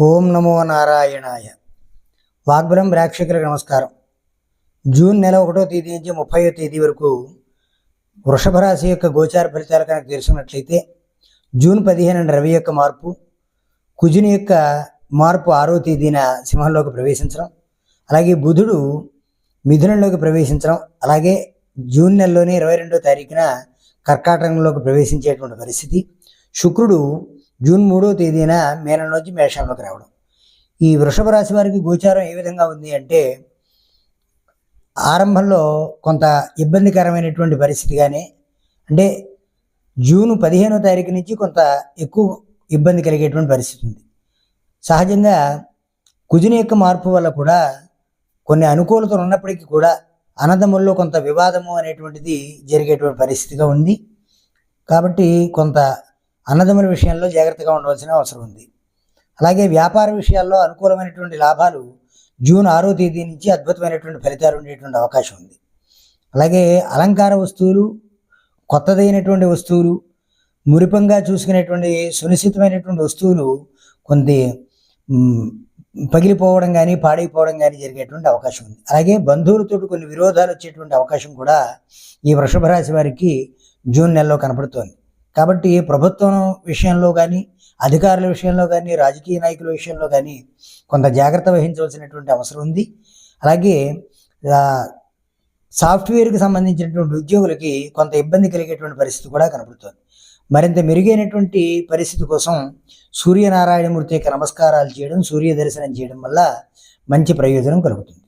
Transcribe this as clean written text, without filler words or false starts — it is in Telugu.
ఓం నమో నారాయణాయ. వాగ్బలం ప్రేక్షకులకు నమస్కారం. జూన్ నెల 1వ తేదీ నుంచి 30వ తేదీ వరకు వృషభ రాశి యొక్క గోచార ఫలితాలు కనుక తెలుసుకున్నట్లయితే, జూన్ 15 రవి యొక్క మార్పు, కుజుని యొక్క మార్పు 6వ తేదీన సింహంలోకి ప్రవేశించడం, అలాగే బుధుడు మిథునంలోకి ప్రవేశించడం, అలాగే జూన్ నెలలోని 22వ తారీఖున కర్కాటకంలోకి ప్రవేశించేటువంటి పరిస్థితి, శుక్రుడు జూన్ 3వ తేదీన మీనం నుంచి మేషంలోకి రావడం. ఈ వృషభ రాశి వారికి గోచారం ఏ విధంగా ఉంది అంటే, ఆరంభంలో కొంత ఇబ్బందికరమైనటువంటి పరిస్థితిగానే, అంటే జూన్ 15వ తారీఖు నుంచి కొంత ఎక్కువ ఇబ్బంది కలిగేటువంటి పరిస్థితి ఉంది. సహజంగా కుజుని యొక్క మార్పు వల్ల కూడా కొన్ని అనుకూలతలు ఉన్నప్పటికీ కూడా అన్నదమ్ముల్లో కొంత వివాదము అనేటువంటిది జరిగేటువంటి పరిస్థితిగా ఉంది. కాబట్టి కొంత అన్నదమ్ముల విషయంలో జాగ్రత్తగా ఉండవలసిన అవసరం ఉంది. అలాగే వ్యాపార విషయాల్లో అనుకూలమైనటువంటి లాభాలు జూన్ 6వ తేదీ నుంచి అద్భుతమైనటువంటి ఫలితాలు ఉండేటువంటి అవకాశం ఉంది. అలాగే అలంకార వస్తువులు, కొత్తదైనటువంటి వస్తువులు, మురిపంగా చూసుకునేటువంటి సునిశ్చితమైనటువంటి వస్తువులు కొన్ని పగిలిపోవడం కానీ పాడైపోవడం కానీ జరిగేటువంటి అవకాశం ఉంది. అలాగే బంధువులతో కొన్ని విరోధాలు వచ్చేటువంటి అవకాశం కూడా ఈ వృషభ రాశి వారికి జూన్ నెలలో కనపడుతోంది. కాబట్టి ప్రభుత్వం విషయంలో కానీ, అధికారుల విషయంలో కానీ, రాజకీయ నాయకుల విషయంలో కానీ కొంత జాగ్రత్త వహించవలసినటువంటి అవసరం ఉంది. అలాగే సాఫ్ట్వేర్కి సంబంధించినటువంటి ఉద్యోగులకి కొంత ఇబ్బంది కలిగేటువంటి పరిస్థితి కూడా కనపడుతోంది. మరింత మెరుగైనటువంటి పరిస్థితి కోసం సూర్యనారాయణమూర్తి యొక్క నమస్కారాలు చేయడం, సూర్య దర్శనం చేయడం వల్ల మంచి ప్రయోజనం కలుగుతుంది.